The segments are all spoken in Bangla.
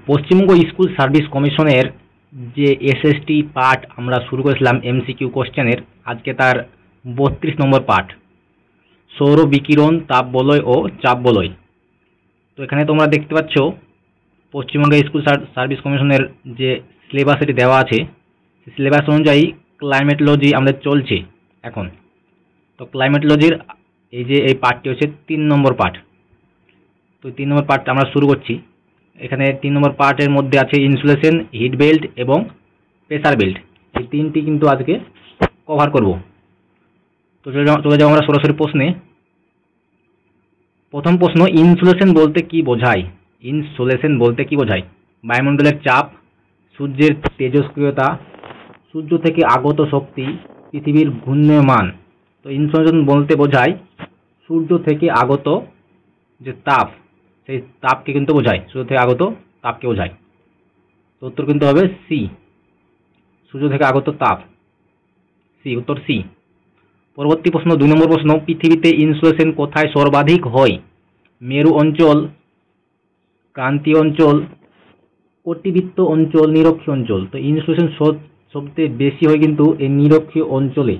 পশ্চিমবঙ্গ স্কুল সার্ভিস কমিশনের যে এসএসটি পার্ট আমরা শুরু করেছিলাম এমসিকিউ কোশ্চেনের, আজকে তার 32 নম্বর পার্ট, সৌর বিকিরণ, তাপ বলয় ও চাপ বলয়। তো এখানে তোমরা দেখতে পাচ্ছ পশ্চিমবঙ্গ স্কুল সার্ভিস কমিশনের যে সিলেবাস এটি দেওয়া আছে, সিলেবাস অনুযায়ী ক্লাইমেটোলজি আমাদের চলছে এখন। তো ক্লাইমেটোলজির এই পার্টটি হচ্ছে 3 নম্বর পার্ট। তো 3 নম্বর পার্ট আমরা শুরু করছি। এখানে 3 নম্বর পার্টের মধ্যে আছে ইনসুলেশন, হিট বেল্ট এবং প্রেসার বেল্ট। এই তিনটি কিন্তু আজকে কভার করব। তো চলে যাবো আমরা সরাসরি প্রশ্নে। প্রথম প্রশ্ন, ইনসুলেশন বলতে কি বোঝায়? ইনসুলেশন বলতে কি বোঝায়? বায়ুমণ্ডলের চাপ, সূর্যের তেজস্ক্রিয়তা, সূর্য থেকে আগত শক্তি, পৃথিবীর ঘূর্ণায়মান। তো ইনসুলেশন বলতে বোঝায় সূর্য থেকে আগত যে তাপ, সেই তাপকে কিন্তু বোঝায়, সূর্য থেকে আগত তাপকে বোঝায়। তো উত্তর কিন্তু হবে সি, সূর্য থেকে আগত তাপ। সি, উত্তর সি। পরবর্তী প্রশ্ন, 2 নম্বর প্রশ্ন, পৃথিবীতে ইনসুলেশন কোথায় সর্বাধিক হয়? মেরু অঞ্চল, ক্রান্তীয় অঞ্চল, কটিবৃত্ত অঞ্চল, নিরক্ষীয় অঞ্চল। তো ইনসুলেশন সবচেয়ে বেশি হয় কিন্তু এই নিরক্ষীয় অঞ্চলে।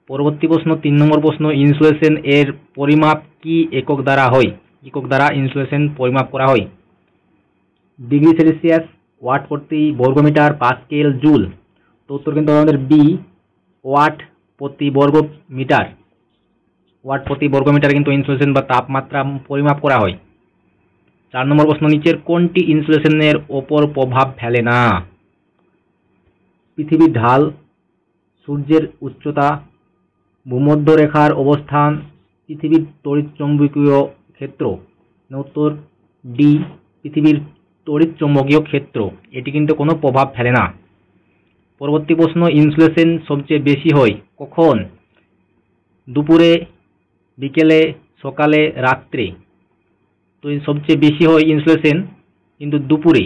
পরবর্তী প্রশ্ন, 3 নম্বর প্রশ্ন, ইনসুলেশন এর পরিমাপ কি একক দ্বারা হয়? একক দ্বারা ইনসুলেশন পরিমাপ করা হয়? ডিগ্রি সেলসিয়াস, ওয়াট প্রতি বর্গমিটার, পাস্কেল, জুল। তো উত্তর কিন্তু আমাদের বি, ওয়াট প্রতি বর্গ মিটার। ওয়াট প্রতি বর্গমিটার কিন্তু ইনসুলেশন বা তাপমাত্রা পরিমাপ করা হয়। 4 নম্বর প্রশ্ন, নিচের কোনটি ইনসুলেশনের ওপর প্রভাব ফেলে না? পৃথিবীর ঢাল, সূর্যের উচ্চতা, ভূমধ্যরেখার অবস্থান, পৃথিবীর তড়িৎচুম্বকীয় ক্ষেত্র। উত্তর ডি, পৃথিবীর তড়িৎচুম্বকীয় ক্ষেত্র। এটি কিন্তু কোনো প্রভাব ফেলে না। পরবর্তী প্রশ্ন, ইনসুলেশন সবচেয়ে বেশি হয় কখন? দুপুরে, বিকেলে, সকালে, রাত্রে। তো সবচেয়ে বেশি হয় ইনসুলেশন কিন্তু দুপুরে।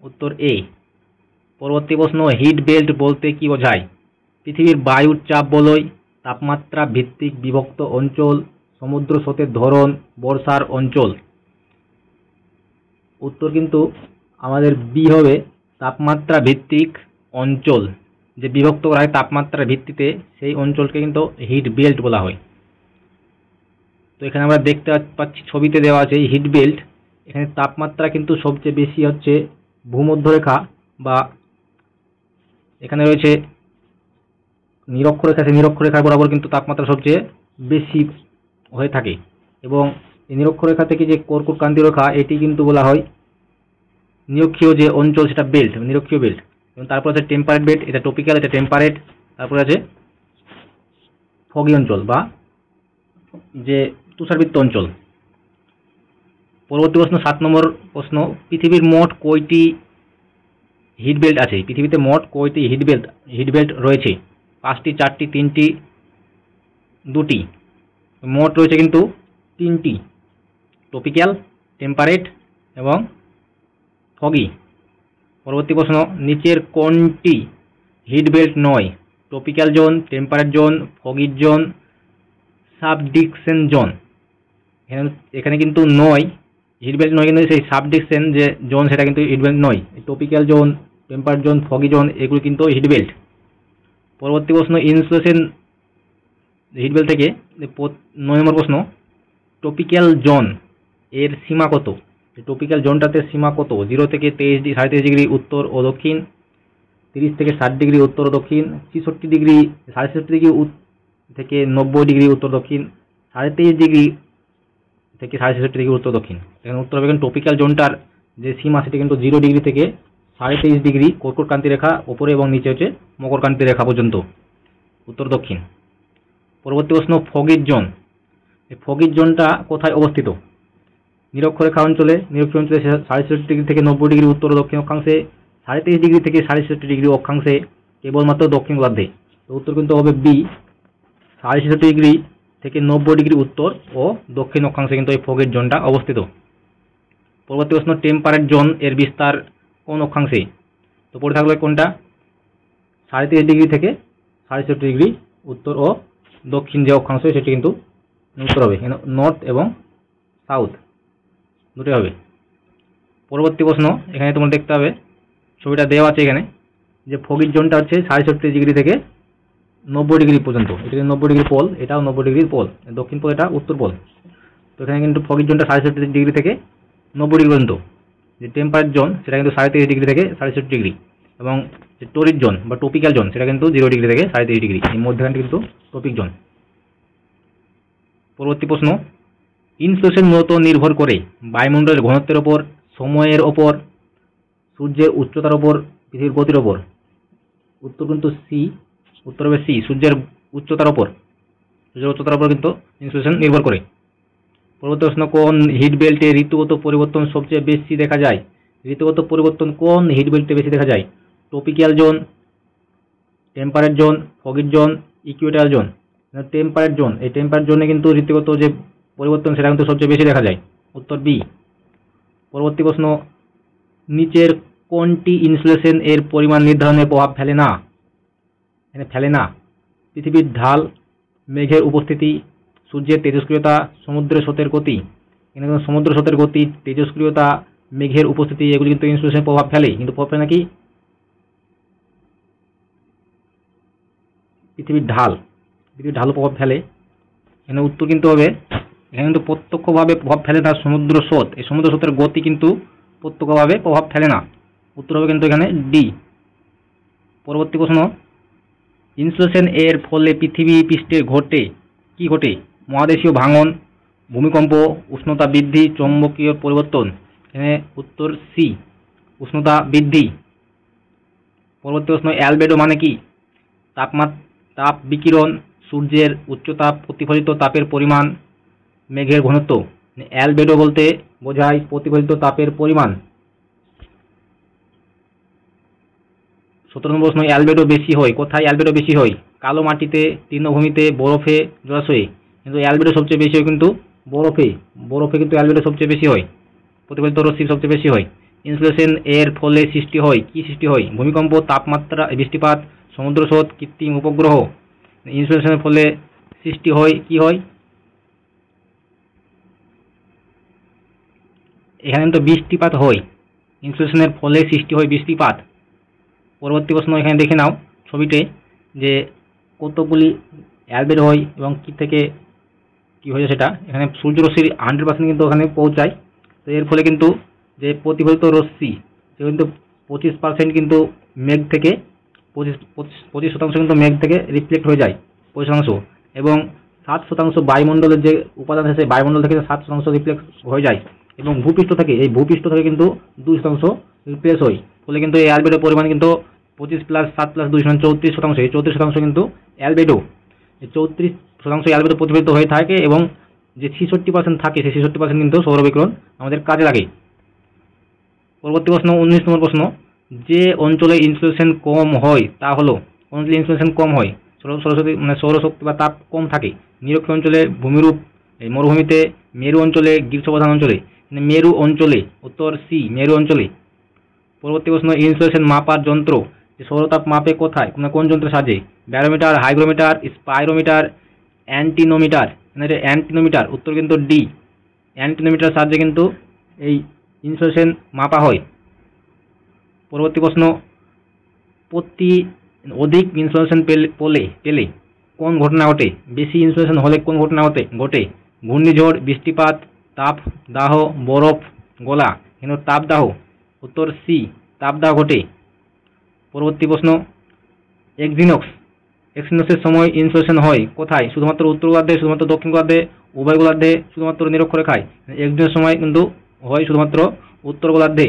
উত্তর এ। পরবর্তী প্রশ্ন, হিট বেল্ট বলতে কি বোঝায়? পৃথিবীর বায়ুর চাপ বলয়, তাপমাত্রা ভিত্তিক বিভক্ত অঞ্চল, সমুদ্র স্রোতের ধরন, বর্ষার অঞ্চল। উত্তর কিন্তু আমাদের বি হবে, তাপমাত্রা ভিত্তিক অঞ্চল যে বিভক্ত করা হয় তাপমাত্রার ভিত্তিতে, সেই অঞ্চলকে কিন্তু হিট বেল্ট বলা হয়। তো এখানে আমরা দেখতে পাচ্ছি ছবিতে দেওয়া আছে হিট বেল্ট। এখানে তাপমাত্রা কিন্তু সবচেয়ে বেশি হচ্ছে ভূমধ্যরেখা, বা এখানে রয়েছে নিরক্ষরেখা, সেই নিরক্ষরেখার বরাবর কিন্তু তাপমাত্রা সবচেয়ে বেশি হয়ে থাকে। এবং এই নিরক্ষরেখা থেকে যে কর্কট ক্রান্তীয় রেখা, এটি কিন্তু বলা হয় নিরক্ষীয় যে অঞ্চল, সেটা বেল্ট, নিরক্ষীয় বেল্ট। এবং তারপর আছে টেম্পারেট বেল্ট, এটা টপিক্যাল, এটা টেম্পারেট। তারপরে আছে ফগি অঞ্চল বা যে তুষারবৃত্ত অঞ্চল। পরবর্তী প্রশ্ন, 7 নম্বর প্রশ্ন, পৃথিবীর মোট কয়টি হিট বেল্ট আছে? পৃথিবীতে মোট কয়টি হিট বেল্ট রয়েছে? 5টি, 4টি, 3টি, 2টি। মোট রয়েছে কিন্তু 3টি, টপিক্যাল, টেম্পারেট এবং ফগি। পরবর্তী প্রশ্ন, নিচের কোনটি হিট বেল্ট নয়? Tropical zone, temperate zone, foggy zone, subduction zone. এখানে কিন্তু নয়, হিট বেল্ট নয়, কিন্তু সেই সাবডিকশন যে জোন, সেটা কিন্তু হিট বেল্ট নয়। Tropical zone, temperate zone, foggy zone, এগুলো কিন্তু হিট বেল্ট। পরবর্তী প্রশ্ন, ইনসুলেশন হিট বেল্ট থেকে 9 নম্বর প্রশ্ন, টপিক্যাল জোন এর সীমা কত? টপিক্যাল জোনটাতে সীমা কত? 0 থেকে 23.5 ডিগ্রি উত্তর ও দক্ষিণ, 30 থেকে 60 ডিগ্রি উত্তর ও দক্ষিণ, 66 ডিগ্রি 66.5 ডিগ্রি থেকে 90 ডিগ্রি উত্তর দক্ষিণ, 23.5 ডিগ্রি থেকে 66 ডিগ্রি উত্তর দক্ষিণ। এখানে উত্তর হবে টপিক্যাল জোনটার যে সীমা, সেটি কিন্তু 0 ডিগ্রি থেকে 23.5 ডিগ্রি কর্কট ক্রান্তি রেখা ওপরে, এবং নিচে হচ্ছে মকর ক্রান্তি রেখা পর্যন্ত, উত্তর দক্ষিণ। পরবর্তী প্রশ্ন, ফগির জোন। এই ফগির জোনটা কোথায় অবস্থিত? নিরক্ষরেখা অঞ্চলে, নিরক্ষীয় অঞ্চলে 66 ডিগ্রি থেকে 90 ডিগ্রি উত্তর ও দক্ষিণ অক্ষাংশে, 23.5 ডিগ্রি থেকে 66 ডিগ্রি অক্ষাংশে, কেবলমাত্র দক্ষিণ গোলার্ধে। তো উত্তর কিন্তু হবে বি, 66 ডিগ্রি থেকে 90 ডিগ্রি উত্তর ও দক্ষিণ অক্ষাংশে কিন্তু এই ফগির জোনটা অবস্থিত। পরবর্তী প্রশ্ন, টেম্পারেট জোন এর বিস্তার কোন অক্ষাংশে? তো পড়ে থাকলে কোনটা? 33.5 ডিগ্রি থেকে 66 ডিগ্রি উত্তর ও দক্ষিণ যে অক্ষাংশ, সেটি কিন্তু উত্তর হবে। নর্থ এবং সাউথ দুটোই হবে। পরবর্তী প্রশ্ন, এখানে তোমরা দেখতে হবে ছবিটা দেওয়া আছে এখানে যে ফগির জোনটা হচ্ছে 67 ডিগ্রি থেকে 90 ডিগ্রি পর্যন্ত। এটা 90 ডিগ্রি পোল, এটাও 90 ডিগ্রি পোল, দক্ষিণ পোল, এটা উত্তর পোল। তো এখানে কিন্তু ফগির জোনটা 67 ডিগ্রি থেকে 90 ডিগ্রি পর্যন্ত। যে টেম্পারেট জোন সেটা কিন্তু 33 ডিগ্রি থেকে 67 ডিগ্রি, এবং যে টরিড জোন বা টপিক্যাল জোন সেটা কিন্তু 0 ডিগ্রি থেকে 33 ডিগ্রি। এই মধ্যখানটা কিন্তু টপিক জোন। পরবর্তী প্রশ্ন, ইনসুলেশন মূলত নির্ভর করে বায়ুমণ্ডলের ঘনত্বের ওপর, সময়ের ওপর, সূর্যের উচ্চতার ওপর, পৃথিবীর গতির ওপর। উত্তর কিন্তু সি, উত্তর হবে সি, সূর্যের উচ্চতার ওপর। সূর্যের উচ্চতার ওপর কিন্তু ইনসুলেশন নির্ভর করে। পরবর্তী প্রশ্ন, কোন হিট বেল্টে ঋতুগত পরিবর্তন সবচেয়ে বেশি দেখা যায়? ঋতুগত পরিবর্তন কোন হিট বেল্টে বেশি দেখা যায়? টপিক্যাল জোন, টেম্পারেট জোন, ফগির zone, equator zone. Temperate zone, এই টেম্পারেট জোনে কিন্তু ঋতুগত যে পরিবর্তন সেটা কিন্তু সবচেয়ে বেশি দেখা যায়। উত্তর বি। পরবর্তী প্রশ্ন, নিচের কোনটি ইনসুলেশন এর পরিমাণ নির্ধারণে প্রভাব ফেলে না? এখানে ফেলে না। পৃথিবীর ঢাল, মেঘের উপস্থিতি, সূর্যের তেজস্ক্রিয়তা, সমুদ্রের স্রোতের গতি। এখানে কিন্তু সমুদ্র স্রোতের গতি, তেজস্ক্রিয়তা, মেঘের উপস্থিতি এগুলি কিন্তু ইনসুলেশনের প্রভাব ফেলে, কিন্তু প্রভাব ফেলে নাকি পৃথিবীর ঢালও প্রভাব ফেলে। এখানে উত্তর কিন্তু হবে, এখানে কিন্তু প্রত্যক্ষভাবে প্রভাব ফেলে না সমুদ্র স্রোত। এই সমুদ্র স্রোতের গতি কিন্তু প্রত্যক্ষভাবে প্রভাব ফেলে না। উত্তর হবে কিন্তু এখানে ডি। পরবর্তী প্রশ্ন, ইনসুলেশন এর ফলে পৃথিবী পৃষ্ঠে কি ঘটে? মহাদেশীয় ভাঙন, ভূমিকম্প, উষ্ণতা বৃদ্ধি, চৌম্বকীয় পরিবর্তন। এখানে উত্তর সি, উষ্ণতা বৃদ্ধি। পরবর্তী প্রশ্ন, অ্যালবেডো মানে কি? তাপ বিকিরণ, সূর্যের উচ্চতাপ, প্রতিফলিত তাপের পরিমাণ, মেঘের ঘনত্ব। অ্যালবেডো বলতে বোঝায় প্রতিফলিত তাপের পরিমাণ। 17 নম্বর প্রশ্ন, অ্যালবেডো বেশি হয় কোথায়? অ্যালবেডো বেশি হয় কালো মাটিতে, তৃণভূমিতে, বরফে, জলাশয়ে। কিন্তু অ্যালবেডো সবচেয়ে বেশি হয় কিন্তু বরফে কিন্তু অ্যালবেডো সবচেয়ে বেশি হয়, প্রতিফলিত রশ্মি সবচেয়ে বেশি হয়। ইনসুলেশন এর ফলে সৃষ্টি হয় কি? সৃষ্টি হয় ভূমিকম্প, তাপমাত্রা, বৃষ্টিপাত, সমুদ্র স্রোত, কৃত্রিম উপগ্রহ। ইনসুলেশনের ফলে সৃষ্টি হয় কি হয়? এখানে তো বৃষ্টিপাত হয়, ইনসুলেশনের ফলে সৃষ্টি হয় বৃষ্টিপাত। পরবর্তী প্রশ্ন, এখানে দেখে নাও ছবিতে যে কতগুলি অ্যালবেডো হয় এবং কি থেকে কি হয়েছে সেটা। এখানে সূর্যরশ্মির 100% কিন্তু ওখানে পৌঁছায়। তো এর ফলে কিন্তু যে প্রতিফলিত রশ্মি সে কিন্তু 25% কিন্তু মেঘ থেকে 25% কিন্তু মেঘ থেকে রিফ্লেক্ট হয়ে যায়, 25%, এবং 7% বায়ুমণ্ডলের যে উপাদান আছে বায়ুমণ্ডল থেকে 7% রিফ্লেক্ট হয়ে যায়, এবং ভূপৃষ্ঠ থেকে কিন্তু 2% রিপ্লেস হয়। ফলে কিন্তু এই অ্যালবেডোর পরিমাণ কিন্তু 25 + 7 + 2 = 34%। এই 34% কিন্তু অ্যালবেডো, এই 34% অ্যালবেডো প্রতিফলিত হয়ে থাকে, এবং যে 66% থাকে সেই 66% কিন্তু সৌরবিকিরণ আমাদের কাজে লাগে। পরবর্তী প্রশ্ন, 19 নম্বর প্রশ্ন, যে অঞ্চলে ইনসুলেশন কম হয় তা হলো? কোন অঞ্চলে ইনসুলেশন কম হয়? সৌরশক্তি বা তাপ কম থাকে। নিরক্ষীয় অঞ্চলে, ভূমিরূপ মরুভূমিতে, মেরু অঞ্চলে, গ্রীষ্মপ্রধান অঞ্চলে। মেরু অঞ্চলে, উত্তর সি, মেরু অঞ্চলে। পরবর্তী প্রশ্ন, ইনসুলেশন মাপার যন্ত্র যে সৌরতাপ মাপে কোথায়, কোন যন্ত্রের সাহায্যে? Barometer, hygrometer, spirometer, actinometer. Actinometer, উত্তর কিন্তু ডি, অ্যান্টিনোমিটার সাহায্যে কিন্তু এই ইনসুলেশন মাপা হয়। পরবর্তী প্রশ্ন, অধিক ইনসুলেশন পেলে কোন ঘটনা ঘটে? বেশি ইনসুলেশন হলে কোন ঘটনা ঘটে? ঘূর্ণিঝড়, বৃষ্টিপাত, তাপদাহ, বরফ গলা। কিন্তু তাপদাহ, উত্তর সি, তাপদাহ ঘটে। পরবর্তী প্রশ্ন, এক্সিনোক্সের সময় ইনসুলেশন হয় কোথায়? শুধুমাত্র উত্তর গোলার্ধে, শুধুমাত্র দক্ষিণ গোলার্ধে, উভয় গোলার্ধে, শুধুমাত্র নিরক্ষরেখায়। এক্সিনোক্সের সময় কিন্তু হয় শুধুমাত্র উত্তর গোলার্ধে।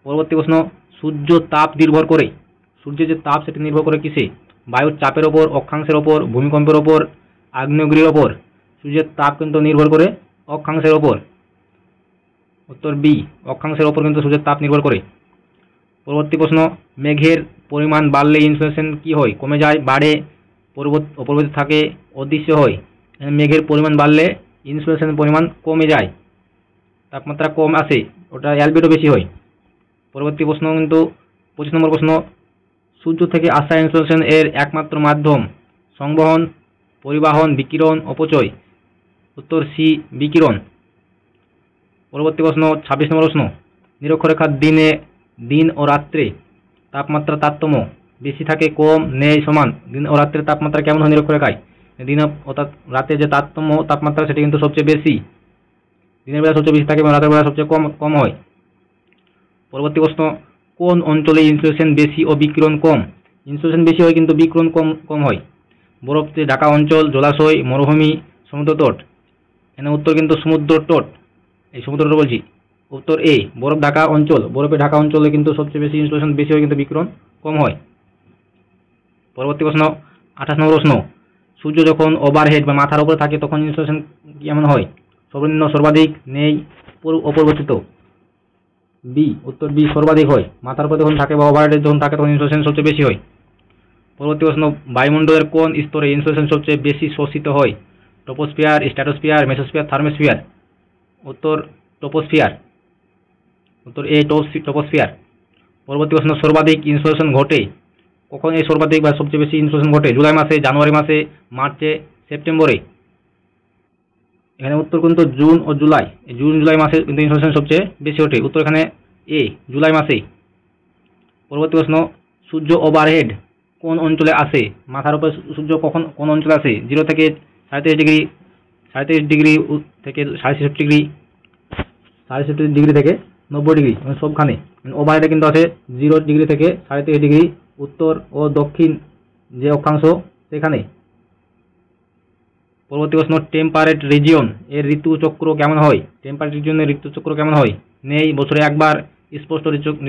পরবর্তী প্রশ্ন, সূর্যের যে তাপ সেটি নির্ভর করে কিসে? বায়ুর চাপের ওপর, অক্ষাংশের ওপর, ভূমিকম্পের ওপর, আগ্নেয়গিরির ওপর। সূর্যের তাপ কিন্তু নির্ভর করে অক্ষাংশের ওপর। উত্তর বি, অক্ষাংশের ওপর কিন্তু সূর্যের তাপ নির্ভর করে। পরবর্তী প্রশ্ন, মেঘের পরিমাণ বাড়লে ইনসুলেশন কি হয়? কমে যায়, বাড়ে, অপরিবর্তিত থাকে, অদৃশ্য হয়। মেঘের পরিমাণ বাড়লে ইনসুলেশনের পরিমাণ কমে যায়, তাপমাত্রা কম আসে, ওটা অ্যালবেডো বেশি হয়। পরবর্তী প্রশ্ন কিন্তু 25 নম্বর প্রশ্ন, সূর্য থেকে আসা ইনসুলেশন এর একমাত্র মাধ্যম? সংবহন, পরিবাহন, বিকিরণ, অপচয়। উত্তর সি, বিকিরণ। পরবর্তী প্রশ্ন 26 নম্বর প্রশ্ন, নিরক্ষরেখার দিন ও রাত্রে তাপমাত্রা তারতম্য বেশি থাকে, কম, নেই, সমান। দিন ও রাত্রের তাপমাত্রা কেমন হয় নিরক্ষরেখায়? দিন অর্থাৎ রাতে যে তাপমাত্রা সেটা কিন্তু সবচেয়ে বেশি, দিনের বেলা সবচেয়ে বেশি থাকে এবং রাতের বেলা সবচেয়ে কম হয়। পরবর্তী প্রশ্ন, কোন অঞ্চলে ইনসোলেশন বেশি ও বিকিরণ কম? ইনসোলেশন বেশি হয় কিন্তু বিকিরণ কম হয়। বরফে ঢাকা অঞ্চল, জলাশয়, মরুভূমি, সমুদ্র তট। এখানে উত্তর কিন্তু সমুদ্র তট, এই সমুদ্র তট বলছি। উত্তর এ, বরফ ঢাকা অঞ্চল। বরফে ঢাকা অঞ্চলে কিন্তু সবচেয়ে বেশি ইনসোলেশন বেশি হয় কিন্তু বিকিরণ কম হয়। পরবর্তী প্রশ্ন 28 নম্বর প্রশ্ন, সূর্য যখন ওভারহেড বা মাথার উপরে থাকে তখন ইনসোলেশন কেমন হয়? সর্বনিম্ন, সর্বাধিক, নেই, অপরিবর্তিত। বি, উত্তর বি, সর্বাধিক হয়। মাথার উপরে যখন থাকে বা ওভারহেড যখন থাকে তখন ইনসোলেশন সবচেয়ে বেশি হয়। পরবর্তী প্রশ্ন, বায়ুমণ্ডলের কোন স্তরে ইনসোলেশন সবচেয়ে বেশি শোষিত হয়? Troposphere, stratosphere, mesosphere, thermosphere. উত্তর ট্রপোস্ফিয়ার। উত্তর এ, ট্রপোস্ফিয়ার। পরবর্তী প্রশ্ন, সর্বাধিক ইনসোলেশন ঘটে কখন? এই সর্বাধিক বা সবচেয়ে বেশি ইনসোলেশন ঘটে জুলাই মাসে, জানুয়ারি মাসে, মার্চে, সেপ্টেম্বরে। এখানে উত্তর কিন্তু জুন ও জুলাই। জুন জুলাই মাসে কিন্তু ইনসোলেশন সবচেয়ে বেশি ঘটে। উত্তর এখানে এ, জুলাই মাসে। পরবর্তী প্রশ্ন, সূর্য ওভারহেড কোন অঞ্চলে আসে? মাথার উপরে সূর্য কোন অঞ্চলে আসে? 0 থেকে 33.5 ডিগ্রি, 33 ডিগ্রি থেকে 67 ডিগ্রি, 67 ডিগ্রি থেকে 90 ডিগ্রি, সবখানে। ওভারহেডে কিন্তু আছে 0 ডিগ্রি থেকে 33 ডিগ্রি, উত্তর ও দক্ষিণ যে অক্ষাংশ সেখানে। পরবর্তী প্রশ্ন, টেম্পারেট রিজিয়ন এর ঋতুচক্র কেমন হয়? টেম্পারেট রিজিয়নের ঋতুচক্র কেমন হয়? নেই, বছরে একবার, স্পষ্ট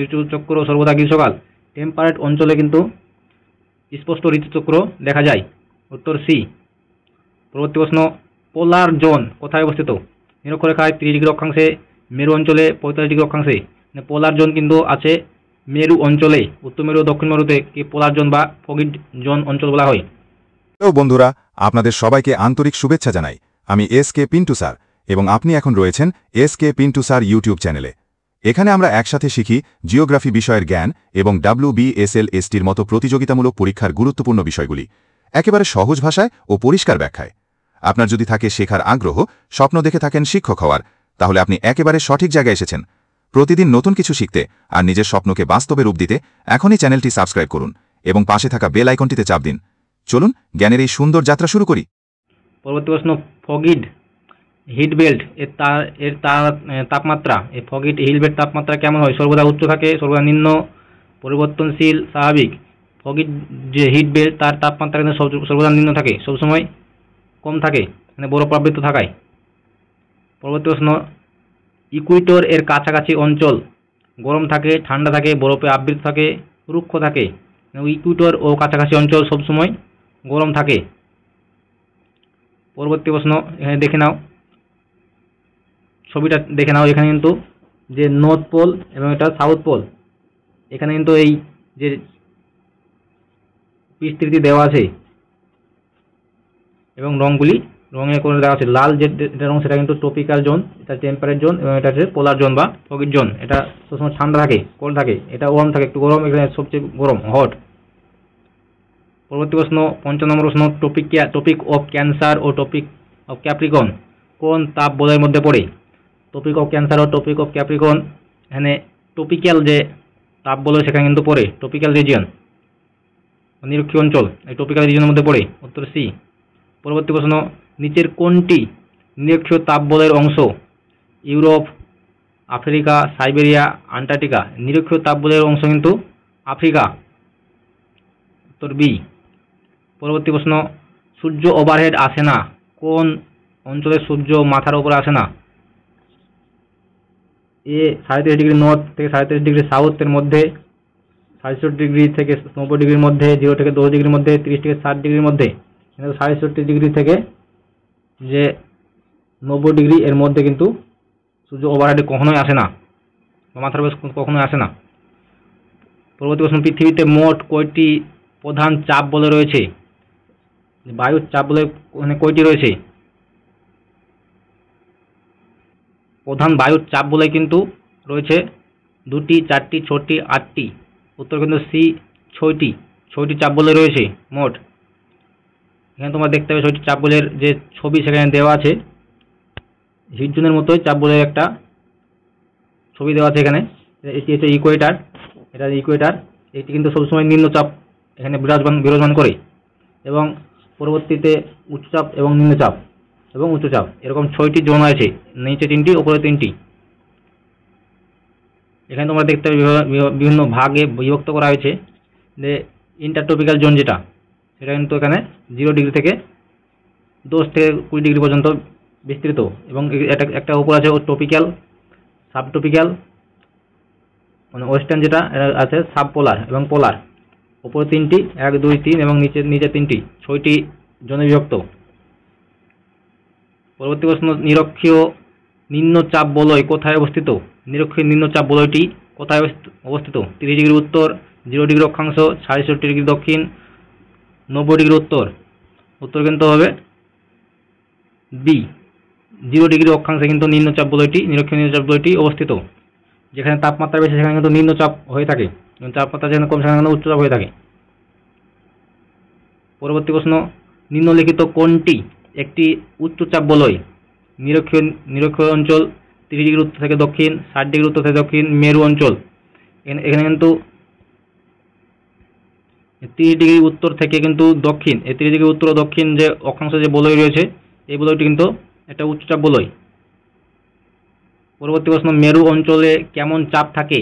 ঋতুচক্র, সর্বদা গ্রীষ্মকাল। টেম্পারেট অঞ্চলে কিন্তু স্পষ্ট ঋতুচক্র দেখা যায়। উত্তর সি। পরবর্তী প্রশ্ন, পোলার জোন কোথায় অবস্থিত? নিরক্ষরেখায় 30 ডিগ্রি অক্ষাংশে, মেরু অঞ্চলে 45 ডিগ্রি অক্ষাংশে। পোলার জোন কিন্তু আছে মেরু অঞ্চলে। উত্তর মেরু ও দক্ষিণ মেরুতে কি পোলার জোন বা ফগিড জোন অঞ্চল বলা হয়। তো বন্ধুরা, আপনাদের সবাইকে আন্তরিক শুভেচ্ছা জানাই। আমি এস.কে. পিন্টু স্যার এবং আপনি এখন রয়েছেন এস.কে. পিন্টু স্যার ইউটিউব চ্যানেলে। এখানে আমরা একসাথে শিখি জিওগ্রাফি বিষয়ের জ্ঞান এবং WBSL-STর মতো প্রতিযোগিতামূলক পরীক্ষার গুরুত্বপূর্ণ বিষয়গুলি একেবারে সহজ ভাষায় ও পরিষ্কার ব্যাখ্যায়। আপনার যদি থাকে শেখার আগ্রহ, স্বপ্ন দেখে থাকেন শিক্ষক হওয়ার, তাহলে আপনি একেবারে সঠিক জায়গায় এসেছেন। প্রতিদিন নতুন কিছু শিখতে আর নিজের স্বপ্নকে বাস্তবে রূপ দিতে এখনই চ্যানেলটি সাবস্ক্রাইব করুন এবং পাশে থাকা বেল আইকনটিতে চাপ দিন। চলুন জ্ঞানের এই সুন্দর যাত্রা শুরু করি। পরবর্তী প্রশ্ন, ফগিড হিটবেল্ট এর তাপমাত্রা, এই ফগিড হিটবেল্ট তাপমাত্রা কেমন হয়? সর্বদা উচ্চ থাকে, সর্বদা নিম্ন, পরিবর্তনশীল, স্বাভাবিক। ফগিড যে হিটবেল্ট তার তাপমাত্রা কিন্তু সর্বদা নিম্ন থাকে, সবসময় কম থাকে, মানে বরফ আবৃত থাকায়। পরবর্তী প্রশ্ন, ইকুয়েটর এর কাছাকাছি অঞ্চল গরম থাকে, ঠান্ডা থাকে, বরফে আবৃত থাকে, রুক্ষ থাকে। ইকুয়েটর ও কাছাকাছি অঞ্চল সবসময় গরম থাকে। পরবর্তী প্রশ্ন, এখানে দেখে নাও, ছবিটা দেখে নাও। এখানে কিন্তু যে নর্থ পোল এবং এটা সাউথ পোল, এখানে কিন্তু এই যে বিস্তৃতি দেওয়া আছে এবং রঙে করে দেওয়া আছে। লাল যে রং সেটা কিন্তু ট্রপিক্যাল জোন, এটা টেম্পারেট জোন, এবং এটা হচ্ছে পোলার জোন বা ফগিড জোন। এটা সবসময় ঠান্ডা থাকে, কোল্ড থাকে, এটা ওয়ার্ম থাকে, একটু গরম, এখানে সবচেয়ে গরম, হট। পরবর্তী প্রশ্ন 55 নম্বর প্রশ্ন, টপিক অফ ক্যান্সার ও টপিক অফ ক্যাপ্রিকন কোন তাপ বলয়ের মধ্যে পড়ে? টপিক অফ ক্যান্সার ও টপিক অফ ক্যাপ্রিকন, এখানে টপিক্যাল যে তাপ বলয় সেখানে কিন্তু পড়ে, টপিক্যাল রিজিয়ন, নিরক্ষীয় অঞ্চল, এই টপিক্যাল রিজিয়নের মধ্যে পড়ে। উত্তর সি। পরবর্তী প্রশ্ন, নিচের কোনটি নিরক্ষীয় তাপ বলয়ের অংশ? Europe, Africa, Siberia, Antarctica. নিরক্ষীয় তাপ বলয়ের অংশ কিন্তু আফ্রিকা। উত্তর বি। পরবর্তী প্রশ্ন, সূর্য ওভারহেড আসে না কোন অঞ্চলে? সূর্য মাথার উপরে আসে না। এ, 33 ডিগ্রি নর্থ থেকে 33 ডিগ্রি সাউথের মধ্যে, 67 ডিগ্রি থেকে 90 ডিগ্রির মধ্যে, 0 থেকে 10 ডিগ্রির মধ্যে, 30 থেকে 60 ডিগ্রির মধ্যে। 67 ডিগ্রি থেকে যে 90 ডিগ্রি এর মধ্যে কিন্তু সূর্য ওভারহেডে কখনোই আসে না, বা মাথার উপরে কখনোই আসে না। পরবর্তী প্রশ্ন, পৃথিবীতে মোট কয়টি প্রধান চাপ বলয় রয়েছে? বায়ুর চাপ বলয় কয়টি রয়েছে? প্রধান বায়ুর চাপ বলয় কিন্তু রয়েছে 2টি, 4টি, 6টি, 8টি। উত্তর কিন্তু সি, 6টি চাপ বলয় রয়েছে মোট। এখানে তোমরা দেখতে পাবে 6টি চাপ বলয়ের যে ছবি সেখানে দেওয়া আছে, হিট জোনের মতোই চাপ বলয়ের একটা ছবি দেওয়া আছে এখানে। এটি হচ্ছে ইকুয়েটার, এটা ইকুয়েটার। এটি কিন্তু সবসময় নিম্নচাপ এখানে বিরাজমান করে, এবং পরবর্তীতে উচ্চচাপ এবং নিম্নচাপ এবং উচ্চচাপ এরকম 6টি জোন আছে, নিচে 3টি উপরে 3টি। এখানে তোমরা দেখতে পাবে বিভিন্ন ভাগে বিভক্ত করা হয়েছে। যে ইন্টারট্রপিক্যাল জোন যেটা, সেটা কিন্তু এখানে 0 ডিগ্রি থেকে 10 থেকে 20 ডিগ্রি পর্যন্ত বিস্তৃত, এবং এটা একটা উপর আছে ট্রপিক্যাল, সাবট্রপিক্যাল, মানে ওয়েস্টার্ন যেটা আছে, সাবপোলার এবং পোলার। উপরে 3টি, 1 2 3, এবং নিচে 3টি, 6টি জোনে বিভক্ত। পরবর্তী প্রশ্ন, নিরক্ষীয় নিম্নচাপ বলয় কোথায় অবস্থিত? নিরক্ষীয় নিম্নচাপ বলয়টি কোথায় অবস্থিত? 30 ডিগ্রি উত্তর, 0 ডিগ্রি অক্ষাংশ, 66 ডিগ্রি দক্ষিণ, 90 ডিগ্রি উত্তর। উত্তর কিন্তু হবে বি, 0 ডিগ্রি অক্ষাংশে কিন্তু নিম্নচাপ বলয়টি, নিরক্ষীয় নিম্নচাপ বলয়টি অবস্থিত। যেখানে তাপমাত্রা বেশি সেখানে কিন্তু নিম্নচাপ হয়ে থাকে, এবং তাপমাত্রা যেখানে কম সেখানে কিন্তু উচ্চচাপ হয়ে থাকে। পরবর্তী প্রশ্ন, নিম্নলিখিত কোনটি একটি উচ্চচাপ বলয়? নিরক্ষীয় অঞ্চল 30 ডিগ্রি উত্তর থেকে দক্ষিণ, 60 ডিগ্রি উত্তর থেকে দক্ষিণ, মেরু অঞ্চল। এখানে কিন্তু 30 ডিগ্রি উত্তর থেকে কিন্তু দক্ষিণ, এই 30 ডিগ্রি উত্তর ও দক্ষিণ যে অক্ষাংশ যে বলয় রয়েছে, এই বলয়টি কিন্তু একটা উচ্চচাপ বলয়। পরবর্তী প্রশ্ন, মেরু অঞ্চলে কেমন চাপ থাকে?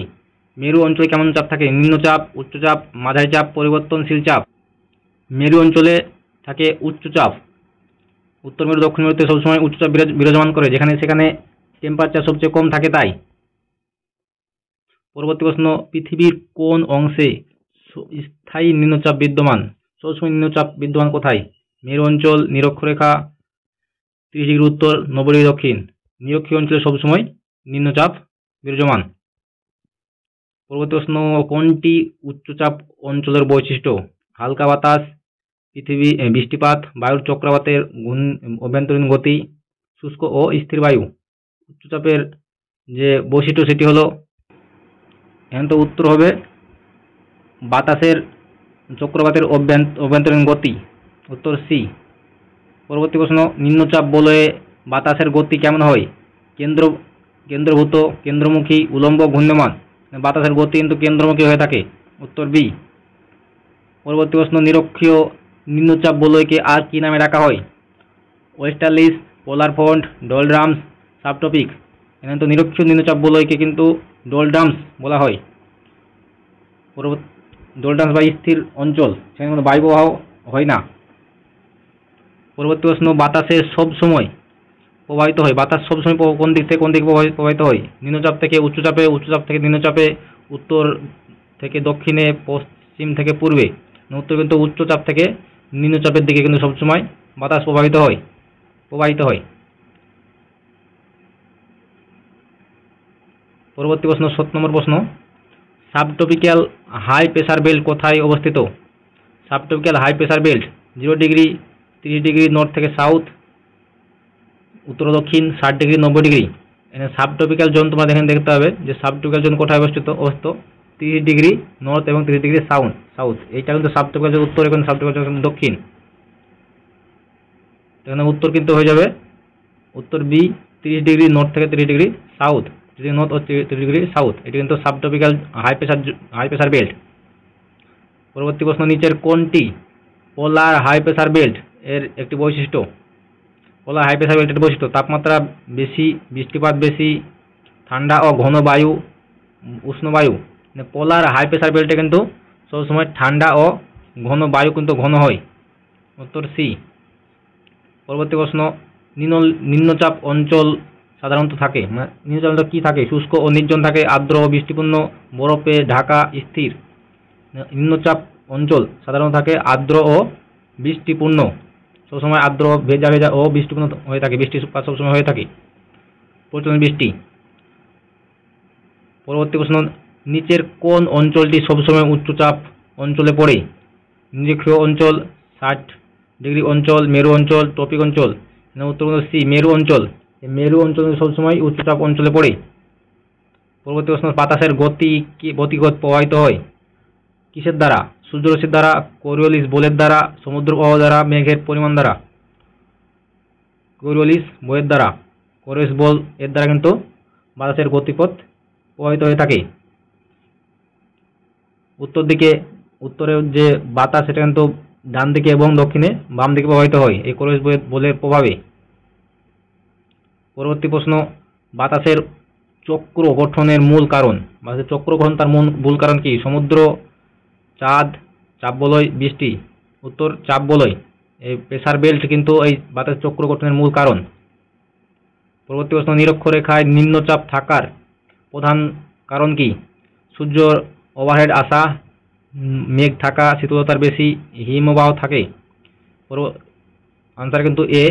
মেরু অঞ্চলে কেমন চাপ থাকে? নিম্নচাপ, উচ্চচাপ, মাঝারি চাপ, পরিবর্তনশীল চাপ। মেরু অঞ্চলে থাকে উচ্চচাপ। উত্তর মেরু দক্ষিণ মেরুতে সবসময় উচ্চচাপ বিরাজমান করে, যেখানে সেখানে টেম্পারেচার সবচেয়ে কম থাকে তাই। পরবর্তী প্রশ্ন, পৃথিবীর কোন অংশে স্থায়ী নিম্নচাপ বিদ্যমান? সবসময় নিম্নচাপ বিদ্যমান কোথায়? মেরু অঞ্চল, নিরক্ষরেখা, 30 ডিগ্রি উত্তর, 90 ডিগ্রি দক্ষিণ। নিরক্ষীয় অঞ্চলে সবসময় নিম্নচাপ বিরাজমান। পরবর্তী প্রশ্ন, কোনটি উচ্চচাপ অঞ্চলের বৈশিষ্ট্য? হালকা বাতাস, বৃষ্টিপাত, বায়ুর চক্রবাতের অভ্যন্তরীণ গতি, শুষ্ক ও স্থির বায়ু। উচ্চচাপের যে বৈশিষ্ট্য সেটি হলো, এখানে তো উত্তর হবে বাতাসের চক্রবাতের অভ্যন্তরীণ গতি, উত্তর সি। পরবর্তী প্রশ্ন, নিম্নচাপ বলয়ে বাতাসের গতি কেমন হয়? কেন্দ্রভূত, কেন্দ্রমুখী, উলম্ব, ঘূর্ণয়মান। বাতাসের গতি কিন্তু কেন্দ্রমুখী হয়ে থাকে, উত্তর বি। পরবর্তী প্রশ্ন, নিরক্ষীয় নিম্নচাপ বলয়কে আর কি নামে ডাকা হয়? ওয়েস্টার্লিস, পোলার ফ্রন্ট, ডলড্রামস, সাবট্রপিক। এখানে তো নিরক্ষীয় নিম্নচাপ বলয়কে কিন্তু ডলড্রামস বলা হয়। ডলড্রামস বা স্থির অঞ্চল, সেখানে কোনো বায়ু প্রবাহ হয় না। পরবর্তী প্রশ্ন, বাতাসে সব সময় প্রবাহিত হয়, বাতাস সবসময় কোন দিক থেকে কোন দিকে প্রবাহিত হয়? নিম্নচাপ থেকে উচ্চচাপে, উচ্চচাপ থেকে নিম্নচাপে, উত্তর থেকে দক্ষিণে, পশ্চিম থেকে পূর্বে। উত্তর কিন্তু উচ্চচাপ থেকে নিম্নচাপের দিকে কিন্তু সবসময় বাতাস প্রবাহিত হয়। পরবর্তী প্রশ্ন, 7 নম্বর প্রশ্ন, সাবট্রপিক্যাল হাই প্রেসার বেল্ট কোথায় অবস্থিত? Subtropical high pressure belt 0 degree 30 degree north থেকে সাউথ, উত্তর দক্ষিণ, 60 ডিগ্রি 90 ডিগ্রি। এখানে সাবট্রপিক্যাল জোন তোমরা দেখতে হবে যে সাবট্রপিক্যাল জোন কোথায় অবস্থিত। 30 ডিগ্রি নর্থ এবং 30 ডিগ্রি সাউথ। এইটা কিন্তু সাবট্রপিক্যাল জোন উত্তর, এবং সাবট্রপিক্যাল জোন দক্ষিণ। এখানে উত্তর কিন্তু হয়ে যাবে উত্তর বি, 30 ডিগ্রি নর্থ থেকে 30 ডিগ্রি সাউথ, 30 নর্থ ও 30 ডিগ্রি সাউথ। এটি কিন্তু সাবট্রপিক্যাল হাই প্রেসার বেল্ট। পরবর্তী প্রশ্ন, নিচের কোনটি পোলার হাই প্রেসার বেল্ট এর একটি বৈশিষ্ট্য? পোলার হাই প্রেসার বেল্টের বৈশিষ্ট্য, তাপমাত্রা বেশি, বৃষ্টিপাত বেশি, ঠান্ডা ও ঘন বায়ু, উষ্ণ বায়ু। পোলার হাই প্রেসার বেল্টে কিন্তু সবসময় ঠান্ডা ও ঘন বায়ু কিন্তু ঘন হয়, উত্তর সি। পরবর্তী প্রশ্ন, নিম্নচাপ অঞ্চল সাধারণত থাকে, নিম্নচাপ অঞ্চল কি থাকে? শুষ্ক ও নির্জন থাকে, আর্দ্র ও বৃষ্টিপূর্ণ, বরফে ঢাকা, স্থির। নিম্নচাপ অঞ্চল সাধারণত থাকে আর্দ্র ও বৃষ্টিপূর্ণ, সবসময় আর্দ্র, ভেজা ও বৃষ্টিপূর্ণ হয়ে থাকে, বৃষ্টিপাত সবসময় হয়ে থাকে, প্রচণ্ড বৃষ্টি। পরবর্তী প্রশ্ন, নিচের কোন অঞ্চলটি সবসময় উচ্চচাপ অঞ্চলে পড়ে? নিরক্ষীয় অঞ্চল, 60 ডিগ্রি অঞ্চল, মেরু অঞ্চল, ট্রপিক অঞ্চল। উত্তর সি, মেরু অঞ্চল। মেরু অঞ্চল সবসময় উচ্চচাপ অঞ্চলে পড়ে। পরবর্তী প্রশ্ন, বাতাসের গতিপথ প্রবাহিত হয় কিসের দ্বারা? সূর্যরশ্মির দ্বারা, কোরিওলিস বলের দ্বারা, সমুদ্র প্রবাহ দ্বারা, মেঘের পরিমাণ দ্বারা। কোরিওলিস বল এর দ্বারা কিন্তু বাতাসের গতিপথ প্রবাহিত হয়ে থাকে। উত্তরের যে বাতাস সেটা কিন্তু ডান দিকে এবং দক্ষিণে বাম দিকে প্রবাহিত হয় এই ক্রস বলের প্রভাবে। পরবর্তী প্রশ্ন, বাতাসের চক্র গঠনের মূল কারণ। বাতাসের চক্র গঠন তার মূল কারণ কি? সমুদ্র, চাঁদ, চাপ বলয়, বৃষ্টি। উত্তর চাপ বলয়। এই প্রেসার বেল্ট কিন্তু এই বাতাস চক্র গঠনের মূল কারণ। পরবর্তী প্রশ্ন, নিরক্ষরেখায় নিম্নচাপ থাকার প্রধান কারণ কি? সূর্য ওভারহেড আসা, মেঘ থাকা, শীতলতার বেশি, হিমবাহ থাকে। আনসার কিন্তু এ,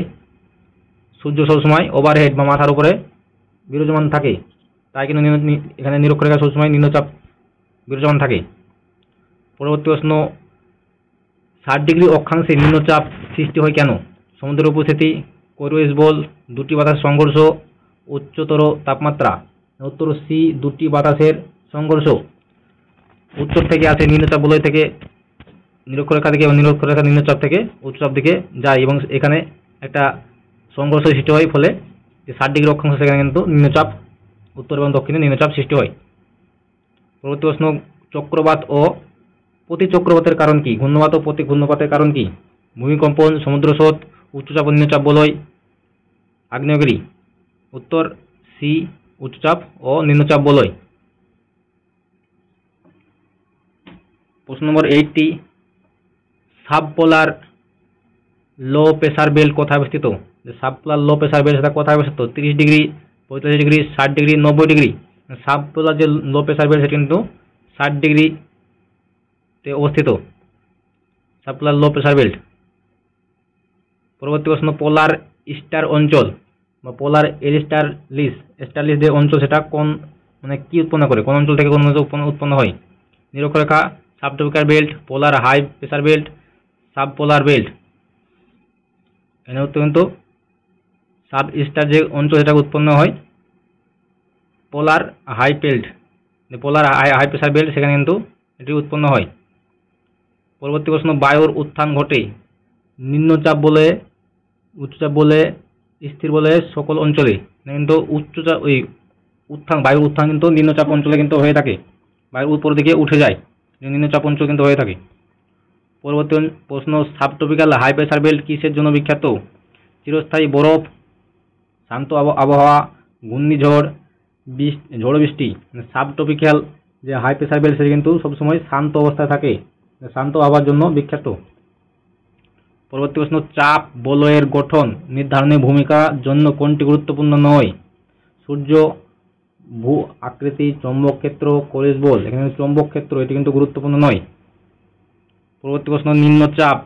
সূর্য সবসময় ওভারহেড বা মাথার উপরে বিরাজমান থাকে, তাই কিন্তু এখানে নিরক্ষরেখা সবসময় নিম্নচাপ বিরাজমান থাকে। পরবর্তী প্রশ্ন, 60 ডিগ্রি অক্ষাংশে নিম্নচাপ সৃষ্টি হয় কেন? সমুদ্রের উপস্থিতি, কোরওয়েজ বল, দুটি বাতাসের সংঘর্ষ, উচ্চতর তাপমাত্রা। উত্তর সি, দুটি বাতাসের সংঘর্ষ। উত্তর থেকে আসে নিম্নচাপ বলয় থেকে নিরক্ষরেখা থেকে এবং নিরক্ষরেখা নিম্নচাপ থেকে উচ্চচাপ দিকে যায় এবং এখানে একটা সংঘর্ষ সৃষ্টি হয়, ফলে যে 60 ডিগ্রি অক্ষাংশ সেখানে কিন্তু নিম্নচাপ, উত্তর এবং দক্ষিণে নিম্নচাপ সৃষ্টি হয়। পরবর্তী প্রশ্ন, চক্রবাত ও প্রতিচক্রবাতের কারণ কি? ঘূর্ণবাত ও প্রতি ঘূর্ণপাতের কারণ কি? ভূমিকম্পন, সমুদ্রস্রোত, উচ্চচাপ ও নিম্নচাপ বলয়, আগ্নেয়গিরি। উত্তর সি, উচ্চচাপ ও নিম্নচাপ বলয়। প্রশ্ন নম্বর 80, সাবপোলার লো প্রেসার বেল্ট কোথায় অবস্থিত? সাবপোলার লো প্রেসার বেল্ট সেটা কোথায় অবস্থিত? 30 ডিগ্রি, 45 ডিগ্রি, 60 ডিগ্রি, 90 ডিগ্রি। সাবপোলার যে লো প্রেসার বেল্ট সেটা কিন্তু 60 ডিগ্রিতে অবস্থিত, সাবপোলার লো প্রেসার বেল্ট। পরবর্তী প্রশ্ন, পোলার স্টার অঞ্চল বা পোলার স্টারলিস যে অঞ্চল সেটা কোন, মানে কি উৎপন্ন করে? কোন অঞ্চল থেকে কোন অঞ্চল উৎপন্ন হয়? নিরক্ষরেখা, সাবট্রপিক্যাল বেল্ট, পোলার হাই প্রেসার বেল্ট, সাবপোলার বেল্ট। এখানে উত্তর কিন্তু সাব স্টার যে অঞ্চল সেটা উৎপন্ন হয় পোলার হাই বেল্ট, পোলার হাই প্রেসার বেল্ট, সেখানে কিন্তু এটি উৎপন্ন হয়। পরবর্তী প্রশ্ন, বায়ুর উত্থান ঘটে নিম্নচাপ বলে, উচ্চচাপ বলে, স্থির বলে সকল অঞ্চলে। কিন্তু উচ্চচাপ বায়ুর উত্থান কিন্তু নিম্নচাপ অঞ্চলে কিন্তু হয়ে থাকে, বায়ুর উপর দিকে উঠে যায়, নিম্নচাপ অঞ্চল কিন্তু হয়ে থাকে। পরবর্তী প্রশ্ন, সাবট্রপিক্যাল হাই প্রেসার বেল্ট কিসের জন্য বিখ্যাত? চিরস্থায়ী বরফ, শান্ত আবহাওয়া, ঘূর্ণিঝড়, ঝড় বৃষ্টি। সাবট্রপিক্যাল যে হাই প্রেসার বেল্ট সেটা কিন্তু সবসময় শান্ত অবস্থায় থাকে, শান্ত আবহাওয়ার জন্য বিখ্যাত। পরবর্তী প্রশ্ন, চাপ বলয়ের গঠন নির্ধারণে ভূমিকার জন্য কোনটি গুরুত্বপূর্ণ নয়? সূর্য, ভূ আকৃতি, চৌম্বক ক্ষেত্র, কোরেস বল। এখানে চৌম্বক ক্ষেত্র এটি কিন্তু গুরুত্বপূর্ণ নয়। পরবর্তী প্রশ্ন, নিম্নচাপ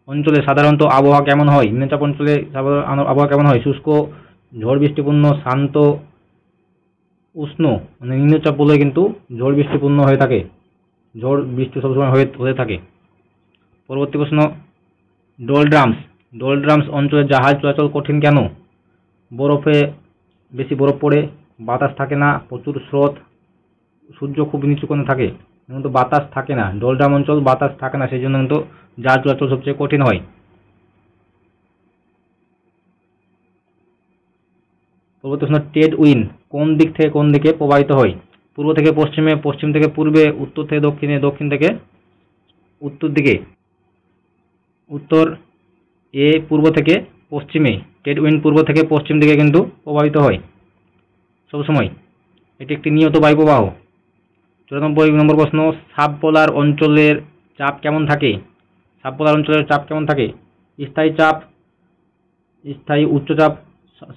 অঞ্চলে সাধারণত আবহাওয়া কেমন হয়? নিম্নচাপ অঞ্চলে আবহাওয়া কেমন হয়? শুষ্ক, ঝড় বৃষ্টিপূর্ণ, শান্ত, উষ্ণ। মানে নিম্নচাপ বলে কিন্তু ঝড় বৃষ্টিপূর্ণ হয়ে থাকে, ঝড় বৃষ্টি সবসময় হয়ে থাকে। পরবর্তী প্রশ্ন, ডোলড্রামস অঞ্চলে জাহাজ চলাচল কঠিন কেন? বেশি বরফ পড়ে, বাতাস থাকে না, প্রচুর স্রোত, সূর্য খুব নিচু কোণে থাকে, কিন্তু বাতাস থাকে না। ডোলড্রাম অঞ্চল বাতাস থাকে না, সেই জন্য কিন্তু জাহাজ চলাচল সবচেয়ে কঠিন হয়। পরবর্তী প্রশ্ন, ট্রেড উইন্ড কোন দিক থেকে কোন দিকে প্রবাহিত হয়? পূর্ব থেকে পশ্চিমে, পশ্চিম থেকে পূর্বে, উত্তর থেকে দক্ষিণে, দক্ষিণ থেকে উত্তর দিকে। উত্তর এ, পূর্ব থেকে পশ্চিমে। ট্রেড উইন্ড পূর্ব থেকে পশ্চিম দিকে কিন্তু প্রবাহিত হয় সবসময়, এটি একটি নিয়ত বায়ু প্রবাহ। 94 নম্বর প্রশ্ন, সাবপোলার অঞ্চলের চাপ কেমন থাকে? সাবপোলার অঞ্চলের চাপ কেমন থাকে? স্থায়ী চাপ, স্থায়ী উচ্চচাপ,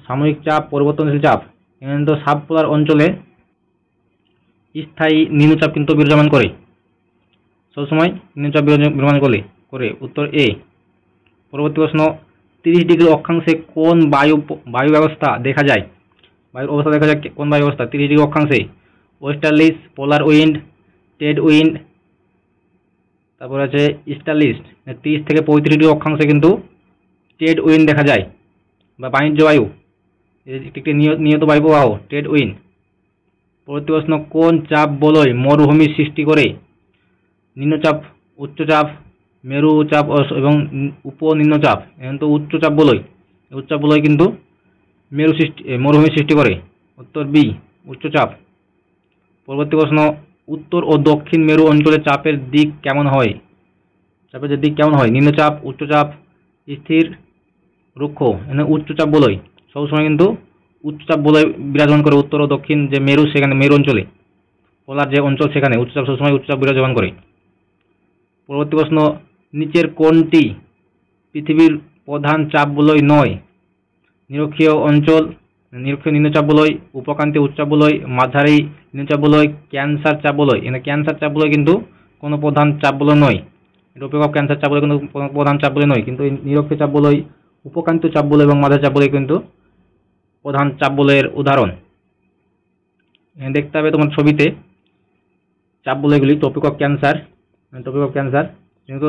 সাময়িক চাপ, পরিবর্তনশীল চাপ। এখানে তো সাবপোলার অঞ্চলে স্থায়ী নিম্নচাপ কিন্তু বিরাজমান করে, সবসময় নিম্নচাপ বিরাজমান করে। উত্তর এ। পরবর্তী প্রশ্ন, 30 ডিগ্রি অক্ষাংশে কোন বায়ু ব্যবস্থা দেখা যায়? বায়ুর অবস্থা দেখা যায় কোন বায়ু ব্যবস্থা 30 ডিগ্রি অক্ষাংশে? ওয়েস্টার্লিস, পোলার উইন্ড, ট্রেড উইন্ড, তারপর আছে ইস্টার্লিস। 30 থেকে 35 ডিগ্রি অক্ষাংশে কিন্তু ট্রেড উইন্ড দেখা যায় বা বাণিজ্য বায়ু, একটি নিয়ত বায়ু প্রবাহ ট্রেড উইন্ড। পরবর্তী প্রশ্ন, কোন চাপ বলয় মরুভূমির সৃষ্টি করে? নিম্নচাপ, উচ্চচাপ, মেরু চাপ এবং উপনিম্নচাপ। এখন তো উচ্চচাপ বলয় কিন্তু মরুভূমির সৃষ্টি করে। উত্তর বি, উচ্চচাপ। পরবর্তী প্রশ্ন, উত্তর ও দক্ষিণ মেরু অঞ্চলে চাপের দিক কেমন হয়? চাপের যে দিক কেমন হয়? নিম্নচাপ, উচ্চচাপ, স্থির, রুক্ষ। এখানে উচ্চচাপ বলয় সবসময় কিন্তু উচ্চচাপ বলয় বিরাজমান করে উত্তর ও দক্ষিণ যে মেরু, সেখানে মেরু অঞ্চলে পোলার যে অঞ্চল সেখানে উচ্চচাপ সবসময় উচ্চচাপ বিরাজমান করে। পরবর্তী প্রশ্ন, নিচের কোনটি পৃথিবীর প্রধান চাপ বলয় নয়? নিরক্ষীয় অঞ্চল, নিরক্ষীয় নিম্নচাপ বলয়, উপক্রান্তীয় উচ্চচাপ বলয়, মাঝারি নিম্নচাপ বলয়, ক্যান্সার চাপ বলয়। এখানে ক্যান্সার চাপ বলয় কিন্তু কোনো প্রধান চাপ বলয় নয়। এটা উপেক্ষক ক্যান্সার চাপ বলয় কিন্তু কোনো প্রধান চাপ বলয় নয়, কিন্তু এই নিরক্ষীয় চাপ বলয়, উপক্রান্তীয় চাপ বলয় এবং মাঝারি চাপ বলয় কিন্তু প্রধান চাপ বলয়ের উদাহরণ। এখানে দেখতে হবে তোমার ছবিতে চাপ বলয়গুলি, টপিক অফ ক্যান্সার কিন্তু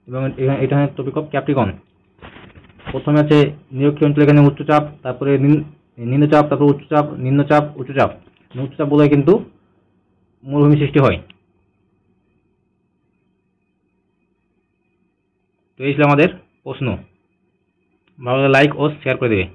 এবং এটা টপিক অফ ক্যাপ্রিকন। প্রথমে আছে নিরক্ষীয় অঞ্চল, এখানে উচ্চচাপ, তারপরে নিম্নচাপ, তারপর উচ্চচাপ, নিম্নচাপ, উচ্চচাপ। উচ্চচাপ বলয় কিন্তু মরুভূমি সৃষ্টি হয়। তো এই ছিল আমাদের প্রশ্ন। ভালো লাগলে লাইক ও শেয়ার করে দেবে।